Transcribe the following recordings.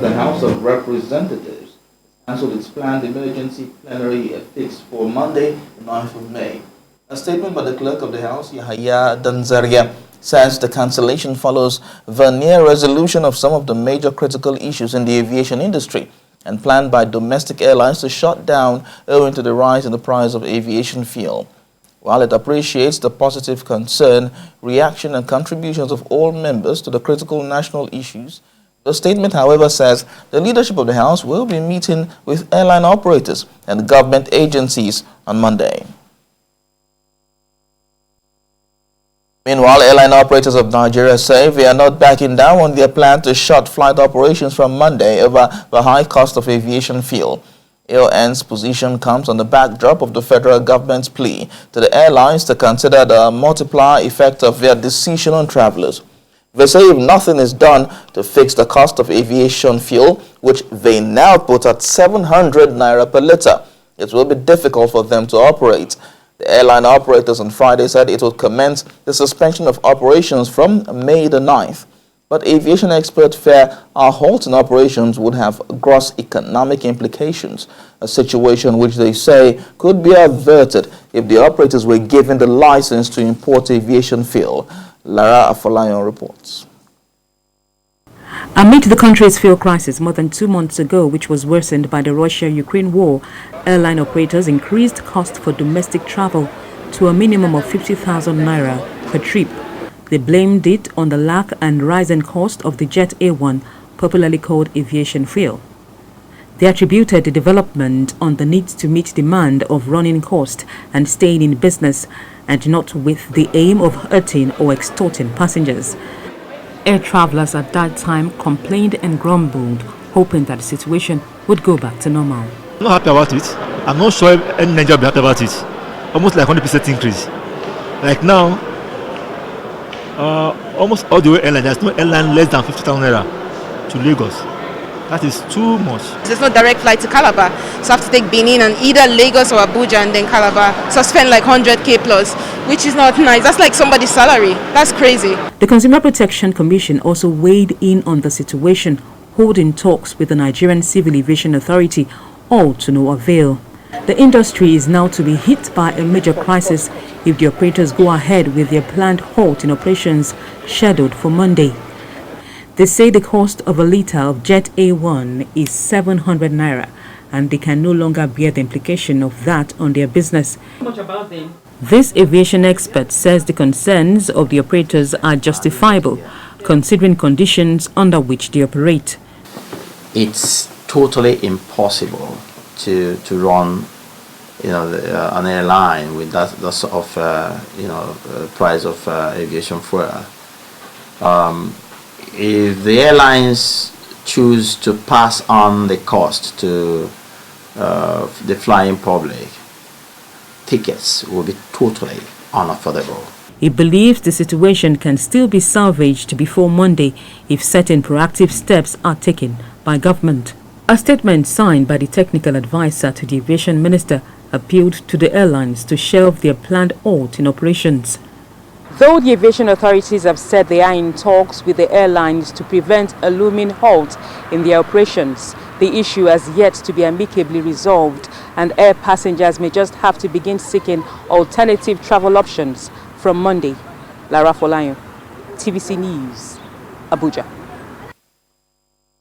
the House of Representatives cancelled its planned emergency plenary fixed for Monday, the 9th of May. A statement by the Clerk of the House, Yahaya Danzaria, says the cancellation follows the near resolution of some of the major critical issues in the aviation industry and planned by domestic airlines to shut down owing to the rise in the price of aviation fuel. While it appreciates the positive concern, reaction and contributions of all members to the critical national issues, the statement, however, says the leadership of the House will be meeting with airline operators and government agencies on Monday. Meanwhile, airline operators of Nigeria say they are not backing down on their plan to shut flight operations from Monday over the high cost of aviation fuel. AON's position comes on the backdrop of the federal government's plea to the airlines to consider the multiplier effect of their decision on travelers. They say if nothing is done to fix the cost of aviation fuel, which they now put at 700 naira per litre, it will be difficult for them to operate. The airline operators on Friday said it would commence the suspension of operations from May the 9th. But aviation experts fear a halt in operations would have gross economic implications, a situation which they say could be averted if the operators were given the license to import aviation fuel. Lara Afolayan reports. Amid the country's fuel crisis more than 2 months ago, which was worsened by the Russia-Ukraine war, airline operators increased cost for domestic travel to a minimum of 50,000 naira per trip. They blamed it on the lack and rising cost of the Jet A1, popularly called aviation fuel. They attributed the development on the need to meet demand of running cost and staying in business, and not with the aim of hurting or extorting passengers. Air travelers at that time complained and grumbled, hoping that the situation would go back to normal. I'm not happy about it. I'm not sure any Nigerian will be happy about it. Almost like 100% increase. Like now, almost all the way airline, there's no airline less than 50,000 naira to Lagos. That is too much. There's no direct flight to Calabar, so I have to take Benin and either Lagos or Abuja and then Calabar. So I spend like 100k plus, which is not nice. That's like somebody's salary. That's crazy. The Consumer Protection Commission also weighed in on the situation, holding talks with the Nigerian Civil Aviation Authority, all to no avail. The industry is now to be hit by a major crisis if the operators go ahead with their planned halt in operations scheduled for Monday. They say the cost of a litre of Jet A1 is 700 naira, and they can no longer bear the implication of that on their business. Much about them. This aviation expert says the concerns of the operators are justifiable, considering conditions under which they operate. It's totally impossible to run, an airline with that sort of, price of aviation fuel. If the airlines choose to pass on the cost to the flying public, tickets will be totally unaffordable. He believes the situation can still be salvaged before Monday if certain proactive steps are taken by government. A statement signed by the technical advisor to the aviation minister appealed to the airlines to shelve their planned halt in operations. Though the aviation authorities have said they are in talks with the airlines to prevent a looming halt in their operations, the issue has yet to be amicably resolved, and air passengers may just have to begin seeking alternative travel options from Monday. Lara Folayan, TVC News, Abuja.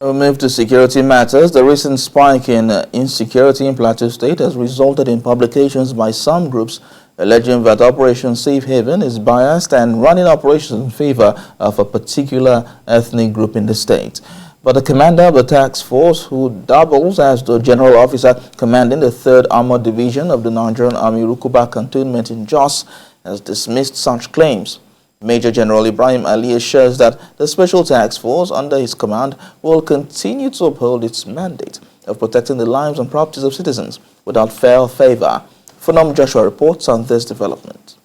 We'll move to security matters. The recent spike in insecurity in Plateau State has resulted in publications by some groups alleging that Operation Safe Haven is biased and running operations in favor of a particular ethnic group in the state. But the commander of the task force, who doubles as the general officer commanding the 3rd Armored Division of the Nigerian Army Rukuba Cantonment in Jos, has dismissed such claims. Major General IBRAHIM Ali assures that the special task force under his command will continue to uphold its mandate of protecting the lives and properties of citizens without fair or favor. Phenom Joshua reports on this development.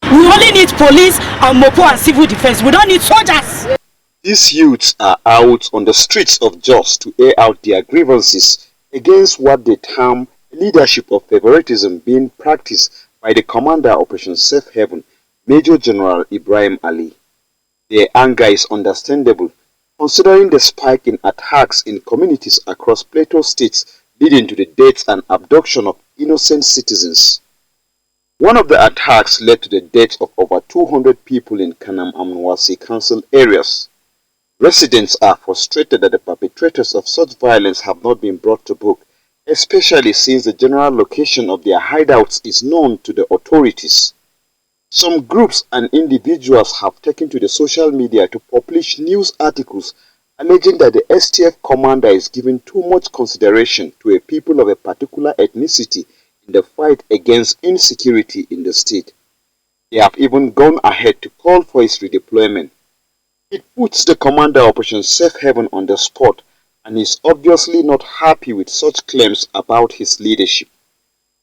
We only need police and mopo and civil defense. We don't need soldiers. These youths are out on the streets of Jos to air out their grievances against what they term leadership of favoritism being practiced by the commander of Operation Safe Haven, Major General IBRAHIM Ali. Their anger is understandable considering the spike in attacks in communities across Plateau states leading to the deaths and abduction of innocent citizens. One of the attacks led to the death of over 200 people in Kanam and Nwasi council areas. Residents are frustrated that the perpetrators of such violence have not been brought to book, especially since the general location of their hideouts is known to the authorities. Some groups and individuals have taken to the social media to publish news articles alleging that the STF commander is giving too much consideration to a people of a particular ethnicity in the fight against insecurity in the state. They have even gone ahead to call for his redeployment. It puts the commander of Operation Safe Haven on the spot, and is obviously not happy with such claims about his leadership.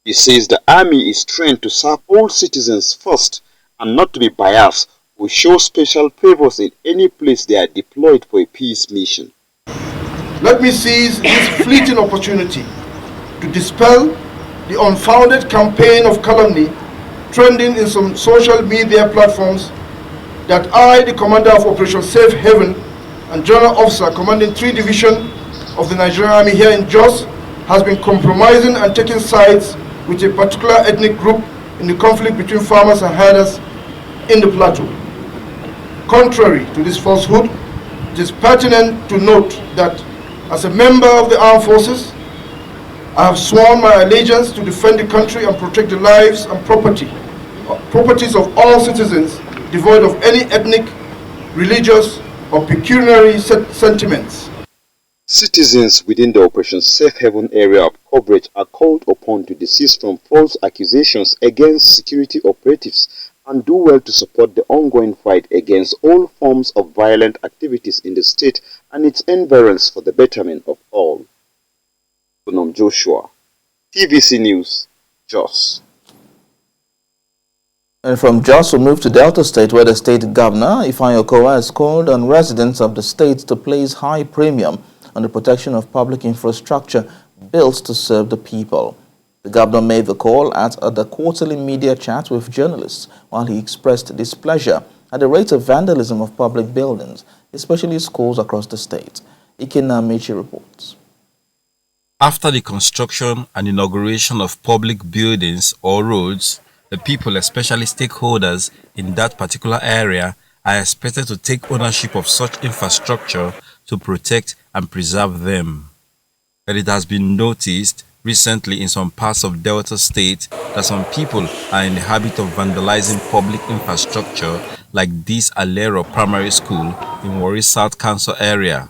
He says the army is trained to serve all citizens first and not to be biased or show special favors in any place they are deployed for a peace mission. Let me seize this fleeting opportunity to dispel the unfounded campaign of calumny trending in some social media platforms that I, the commander of Operation Safe Haven and General Officer commanding 3 Division of the Nigerian Army here in Jos, has been compromising and taking sides with a particular ethnic group in the conflict between farmers and herders in the plateau. Contrary to this falsehood, it is pertinent to note that as a member of the armed forces, I have sworn my allegiance to defend the country and protect the lives and properties of all citizens, devoid of any ethnic, religious, or pecuniary sentiments. Citizens within the Operation Safe Haven area of coverage are called upon to desist from false accusations against security operatives and do well to support the ongoing fight against all forms of violent activities in the state and its environs for the betterment of all. Bonham Joshua, TVC News, Jos. And from Jos, we move to Delta State, where the state governor, OKOWA, has called on residents of the state to place high premium on the protection of public infrastructure built to serve the people. The governor made the call at the quarterly media chat with journalists while he expressed displeasure at the rate of vandalism of public buildings, especially schools across the state. Ikenna Mechi reports. After the construction and inauguration of public buildings or roads, the people, especially stakeholders in that particular area, are expected to take ownership of such infrastructure to protect and preserve them. But it has been noticed recently in some parts of Delta State that some people are in the habit of vandalizing public infrastructure like this Alero Primary School in Warri South Council area.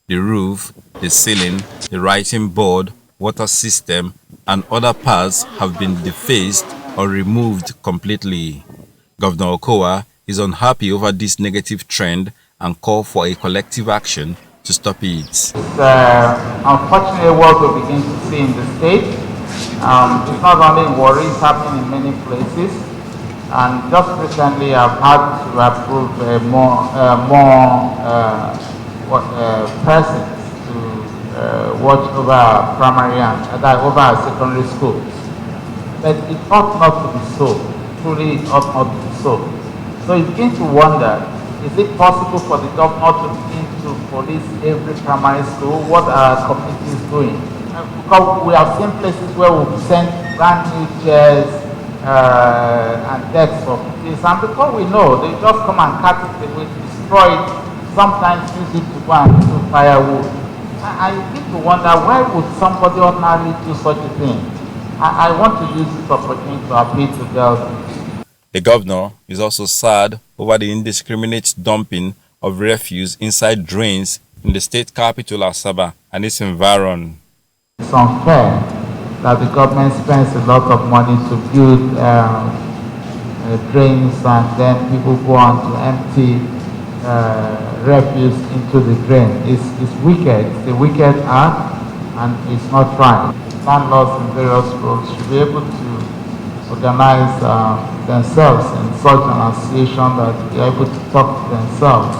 The roof, the ceiling, the writing board, water system, and other parts have been defaced or removed completely. Governor OKOWA is unhappy over this negative trend and called for a collective action to stop it. It's unfortunately what we begin to see in the state. It's not only in Warri, it's happening in many places. And just recently I've had to approve more persons to watch over our primary and over our secondary schools. But it ought not to be so. Truly, it ought not to be so. So you begin to wonder, is it possible for the governor to begin to police every primary school? What are our communities doing? Because we have seen places where we've sent brand new chairs and desks for kids, and because we know, they just come and cut it, they will destroy it, sometimes use it to go and do firewood. I begin to wonder, why would somebody ordinarily do such a thing? I want to use this opportunity to appeal to Delta. The governor is also sad over the indiscriminate dumping of refuse inside drains in the state capital Asaba and its environ. It's unfair that the government spends a lot of money to build drains and then people go on to empty refuse into the drain. It's wicked. It's a wicked act and it's not right. Landlords in various roads should be able to organize themselves in such an association that they are able to talk to themselves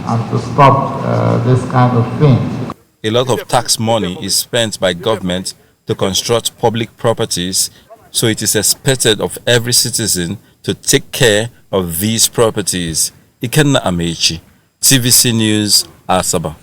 and to stop this kind of thing. A lot of tax money is spent by government to construct public properties, so it is expected of every citizen to take care of these properties. Ikenna Amechi, TVC News, Asaba.